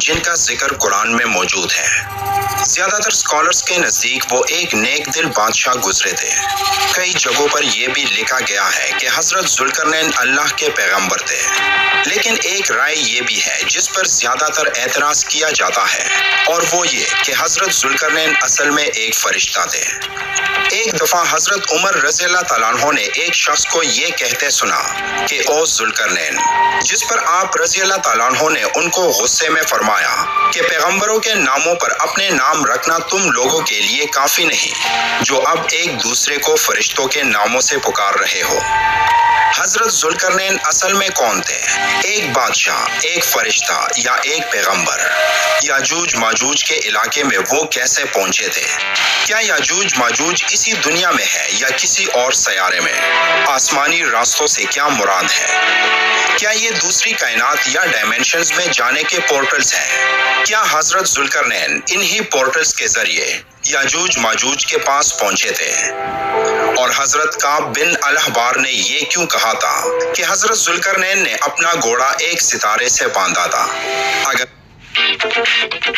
جن کا ذکر قرآن میں موجود ہے۔ زیادہ تر اسکالرز کے نزدیک وہ ایک نیک دل بادشاہ گزرے تھے۔ کئی جگہوں پر یہ بھی لکھا گیا ہے کہ حضرت ذوالقرنین اللہ کے پیغمبر تھے، لیکن ایک رائے یہ بھی ہے جس پر زیادہ تر اعتراض کیا جاتا ہے، اور وہ یہ کہ حضرت ذوالقرنین اصل میں ایک فرشتہ تھے۔ ایک دفعہ حضرت عمر رضی اللہ تعالیٰ عنہ نے ایک شخص کو یہ کہتے سنا کہ او ذوالقرنین، جس پر آپ رضی اللہ تعالیٰ عنہ نے ان کو غصے میں فرمایا کہ پیغمبروں کے ناموں پر اپنے نام رکھنا تم لوگوں کے لیے کافی نہیں، جو اب ایک دوسرے کو فرشتوں کے ناموں سے پکار رہے ہو۔ حضرت ذوالقرنین اصل میں کون تھے؟ ایک بادشاہ، ایک فرشتہ یا ایک پیغمبر؟ یاجوج ماجوج کے علاقے میں وہ کیسے پہنچے تھے؟ کیا یاجوج ماجوج اسی دنیا میں ہے یا کسی اور سیارے میں؟ آسمانی راستوں سے کیا مراد ہے؟ کیا یہ دوسری کائنات یا ڈائمینشنز میں جانے کے پورٹلز ہیں؟ کیا حضرت ذوالقرنین انہی پورٹلز کے ذریعے یاجوج ماجوج کے پاس پہنچے تھے؟ اور حضرت کعب بن الاحبار نے یہ کیوں کہا تھا کہ حضرت ذوالقرنین نے اپنا گھوڑا ایک ستارے سے باندھا تھا؟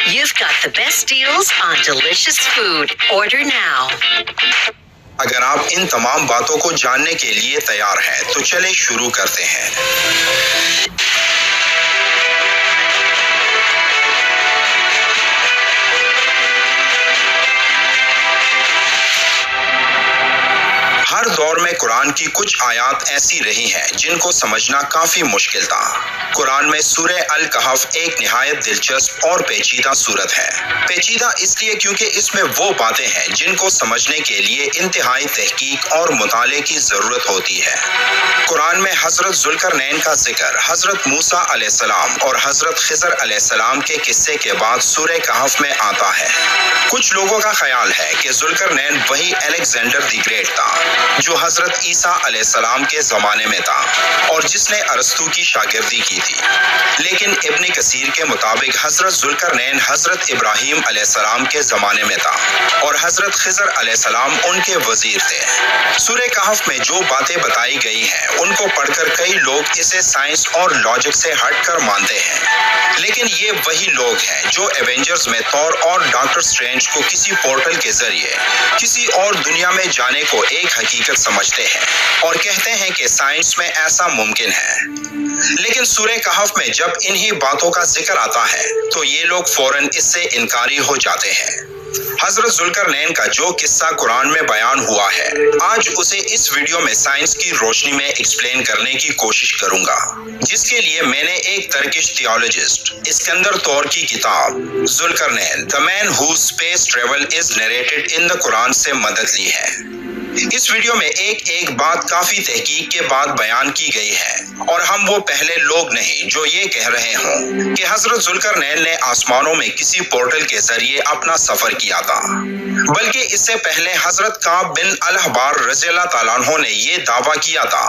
You've got the best deals on delicious food. Order now. اگر آپ ان تمام باتوں کو جاننے کے لیے تیار ہیں تو چلے شروع کرتے ہیں۔ ہر دور میں قرآن کی کچھ آیات ایسی رہی ہیں جن کو سمجھنا کافی مشکل تھا۔ قرآن میں سورہ الکہف ایک نہایت دلچسپ اور پیچیدہ سورت ہے۔ پیچیدہ اس لیے کیونکہ اس میں وہ باتیں ہیں جن کو سمجھنے کے لیے انتہائی تحقیق اور مطالعے کی ضرورت ہوتی ہے۔ قرآن میں حضرت ذوالقرنین کا ذکر حضرت موسیٰ علیہ السلام اور حضرت خضر علیہ السلام کے قصے کے بعد سورہ کہف میں آتا ہے۔ کچھ لوگوں کا خیال ہے کہ ذوالقرنین وہی الیگزینڈر دی گریٹ تھا جو حضرت عیسیٰ علیہ السلام کے زمانے میں تھا اور جس نے ارسطو کی شاگردی کی تھی، لیکن ابن کثیر کے مطابق حضرت ذوالقرنین حضرت ابراہیم علیہ السلام کے زمانے میں تھا اور حضرت خضر علیہ السلام ان کے وزیر تھے۔ سورہ کہف میں جو باتیں بتائی گئی ہیں ان کو پڑھ کر کئی لوگ اسے سائنس اور لاجک سے ہٹ کر مانتے ہیں، لیکن یہ وہی لوگ ہیں جو ایونجرز میں تھور اور ڈاکٹر اسٹرینج کو کسی پورٹل کے ذریعے کسی اور دنیا میں جانے کو ایک حقیقت سمجھتے ہیں اور کہتے ہیں کہ سائنس میں ایسا ممکن ہے۔ لیکن سورہ کہف میں جب انہی باتوں کا ذکر آتا ہے تو یہ لوگ فوراً اس سے انکاری ہو جاتے ہیں۔ حضرت ذوالقرنین کا جو قصہ قرآن میں بیان ہوا ہے، آج اسے اس ویڈیو میں سائنس کی روشنی میں ایکسپلین کرنے کی کوشش کروں گا، جس کے لیے میں نے ایک ترکش تھیولوجسٹ اسکندر طور کی کتاب Zulqarnain The Man Whose Space Travel is Narrated in the Quran سے مدد لی ہے۔ اس ویڈیو میں ایک بات کافی تحقیق کے بعد بیان کی گئی ہے، اور ہم وہ پہلے لوگ نہیں جو یہ کہہ رہے ہوں کہ حضرت ذوالقرنین نے آسمانوں میں کسی پورٹل کے ذریعے اپنا سفر کیا تھا، بلکہ اس سے پہلے حضرت کعب بن الاحبار رضی اللہ تعالیٰ عنہ نے یہ دعویٰ کیا تھا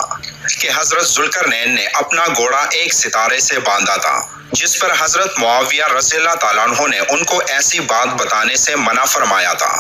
کہ حضرت ذوالقرنین نے اپنا گھوڑا ایک ستارے سے باندھا تھا، جس پر حضرت معاویہ رضی اللہ تعالیٰ عنہ نے ان کو ایسی بات بتانے سے منع فرمایا تھا،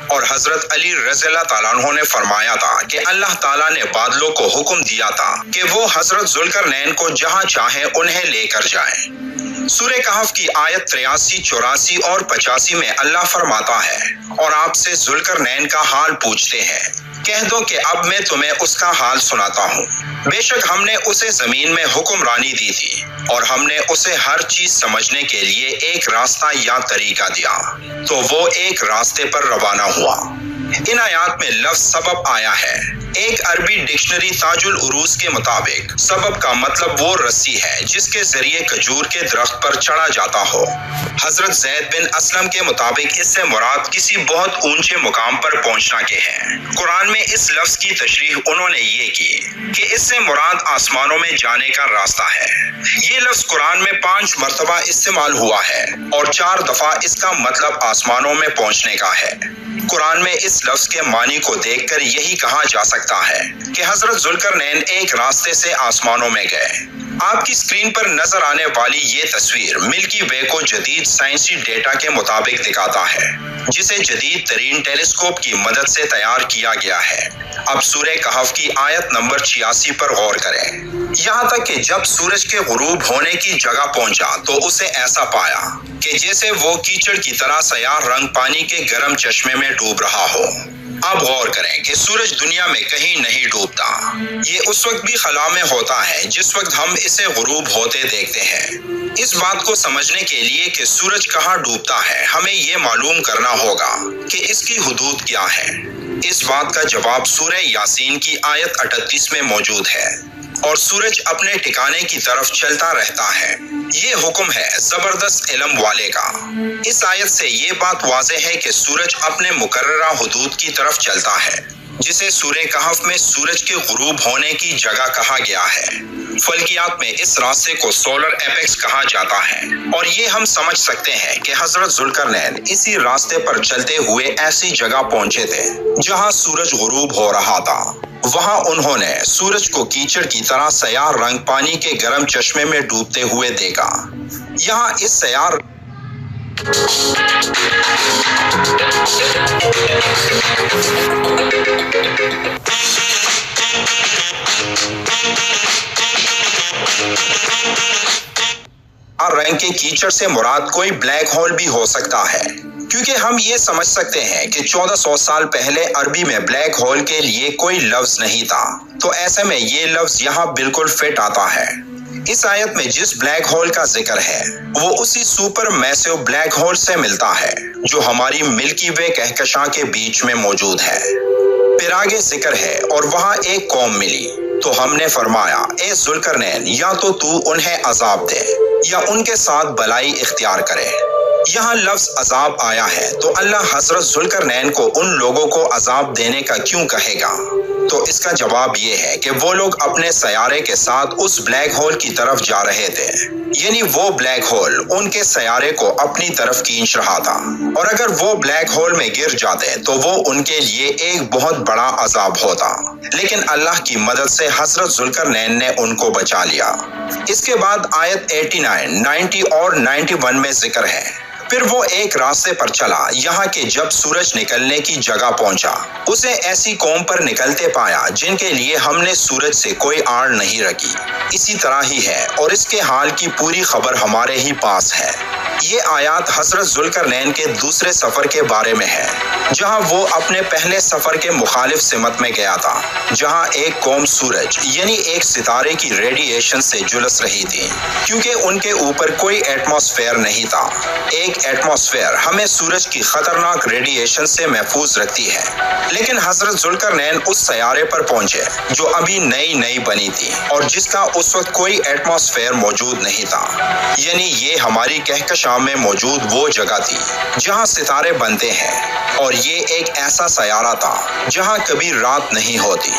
اور حضرت علی رضی اللہ تعالیٰ عنہ نے فرمایا تھا کہ اللہ تعالیٰ نے بادلوں کو حکم دیا تھا کہ وہ حضرت ذوالقرنین کو جہاں چاہیں انہیں لے کر جائیں۔ سورہ کہف کی آیت 83، 84 اور 85 میں اللہ فرماتا ہے، اور آپ سے ذوالقرنین کا حال پوچھتے ہیں، کہہ دو کہ اب میں تمہیں اس کا حال سناتا ہوں۔ بے شک ہم نے اسے زمین میں حکمرانی دی تھی، اور ہم نے اسے ہر چیز سمجھنے کے لیے ایک راستہ یا طریقہ دیا، تو وہ ایک راستے پر روانہ ہوا۔ ان آیات میں لفظ سبب آیا ہے۔ ایک عربی ڈکشنری تاج العروض کے مطابق سبب کا مطلب وہ رسی ہے جس کے ذریعے کھجور کے درخت پر چڑھا جاتا ہو۔ حضرت زید بن اسلم کے مطابق اس سے مراد کسی بہت اونچے مقام پر پہنچنا کے ہیں۔ قرآن میں اس لفظ کی تشریح انہوں نے یہ کی کہ اس سے مراد آسمانوں میں جانے کا راستہ ہے۔ یہ لفظ قرآن میں 5 مرتبہ استعمال ہوا ہے، اور 4 دفعہ اس کا مطلب آسمانوں میں پہنچنے کا ہے۔ قرآن میں اس لفظ کے معنی کو دیکھ کر یہی کہا جا سکتا ہے کہ حضرت ذوالقرنین ایک راستے سے آسمانوں میں گئے۔ آپ کی اسکرین پر نظر آنے والی یہ تصویر ملکی وے کو جدید سائنسی ڈیٹا کے مطابق دکھاتا ہے، جسے جدید ترین ٹیلیسکوپ کی مدد سے تیار کیا گیا ہے۔ اب سورہ کہف کی آیت نمبر 86 پر غور کریں۔ یہاں تک کہ جب سورج کے غروب ہونے کی جگہ پہنچا تو اسے ایسا پایا کہ جیسے وہ کیچڑ کی طرح سیاہ رنگ پانی کے گرم چشمے میں ڈوب رہا ہو۔ اب غور کریں کہ سورج دنیا میں کہیں نہیں ڈوبتا، یہ اس وقت بھی خلا میں ہوتا ہے جس وقت ہم اسے غروب ہوتے دیکھتے ہیں۔ اس بات کو سمجھنے کے لیے کہ سورج کہاں ڈوبتا ہے، ہمیں یہ معلوم کرنا ہوگا کہ اس کی حدود کیا ہے۔ اس بات کا جواب سورہ یاسین کی آیت 38 میں موجود ہے، اور سورج اپنے ٹھکانے کی طرف چلتا رہتا ہے۔ یہ حکم ہے زبردست علم والے کا۔ اس آیت سے یہ بات واضح ہے کہ سورج اپنے مقررہ حدود کی طرف چلتا ہے، جسے سورہ کہف میں سورج کے غروب ہونے کی جگہ کہا گیا ہے۔ فلکیات میں اس راستے کو سولر ایپیکس کہا جاتا ہے، اور یہ ہم سمجھ سکتے ہیں کہ حضرت ذوالقرنین اسی راستے پر چلتے ہوئے ایسی جگہ پہنچے تھے جہاں سورج غروب ہو رہا تھا۔ وہاں انہوں نے سورج کو کیچڑ کی طرح سیاہ رنگ پانی کے گرم چشمے میں ڈوبتے ہوئے دیکھا۔ یہاں اس سیاہ رنگ کے کیچڑ سے مراد کوئی بلیک ہول بھی ہو سکتا ہے، کیونکہ ہم یہ سمجھ سکتے ہیں کہ 1400 سال پہلے عربی میں بلیک ہول کے لیے کوئی لفظ نہیں تھا، تو ایسے میں یہ لفظ یہاں بالکل فٹ آتا ہے۔ اس آیت میں جس بلیک ہول کا ذکر ہے وہ اسی سپر میسو بلیک ہول سے ملتا ہے جو ہماری ملکی وے کہکشاں کے بیچ میں موجود ہے۔ پھر آگے ذکر ہے اور وہاں ایک قوم ملی تو ہم نے فرمایا اے ذوالقرنین، یا تو انہیں عذاب دے یا ان کے ساتھ بلائی اختیار کرے۔ یہاں لفظ عذاب آیا ہے تو اللہ حضرت ذوالقرنین کو ان لوگوں کو عذاب دینے کا کیوں کہے گا؟ تو اس کا جواب یہ ہے کہ وہ لوگ اپنے سیارے کے ساتھ اس بلیک ہول کی طرف جا رہے تھے، یعنی وہ بلیک ہول ان کے سیارے کو اپنی طرف کھینچ رہا تھا، اور اگر وہ بلیک ہول میں گر جاتے تو وہ ان کے لیے ایک بہت بڑا عذاب ہوتا، لیکن اللہ کی مدد سے حضرت ذوالقرنین نے ان کو بچا لیا۔ اس کے بعد آیت 89، 90 اور 91 میں ذکر ہے، پھر وہ ایک راستے پر چلا یہاں کہ جب سورج نکلنے کی جگہ پہنچا اسے ایسی قوم پر نکلتے پایا جن کے لیے ہم نے سورج سے کوئی آڑ نہیں رکھی۔ اسی طرح ہی ہے اور اس کے حال کی پوری خبر ہمارے ہی پاس ہے۔ یہ آیات حضرت ذوالقرنین کے دوسرے سفر کے بارے میں ہے، جہاں وہ اپنے پہلے سفر کے مخالف سمت میں گیا تھا، جہاں ایک قوم سورج یعنی ایک ستارے کی ریڈیئیشن سے جلس رہی تھی، کیونکہ ان کے اوپر کوئی ایٹماسفیئر نہیں تھا۔ ایک ایٹماسفیئر ہمیں سورج کی خطرناک ریڈیئیشن سے محفوظ رکھتی ہے، لیکن حضرت ذوالقرنین اس سیارے پر پہنچے جو ابھی نئی بنی تھی اور جس کا اس وقت کوئی ایٹماسفیئر موجود نہیں تھا، یعنی یہ ہماری کہکشاں میں موجود وہ جگہ تھی جہاں ستارے بنتے ہیں، اور یہ ایک ایسا سیارہ تھا جہاں کبھی رات نہیں ہوتی۔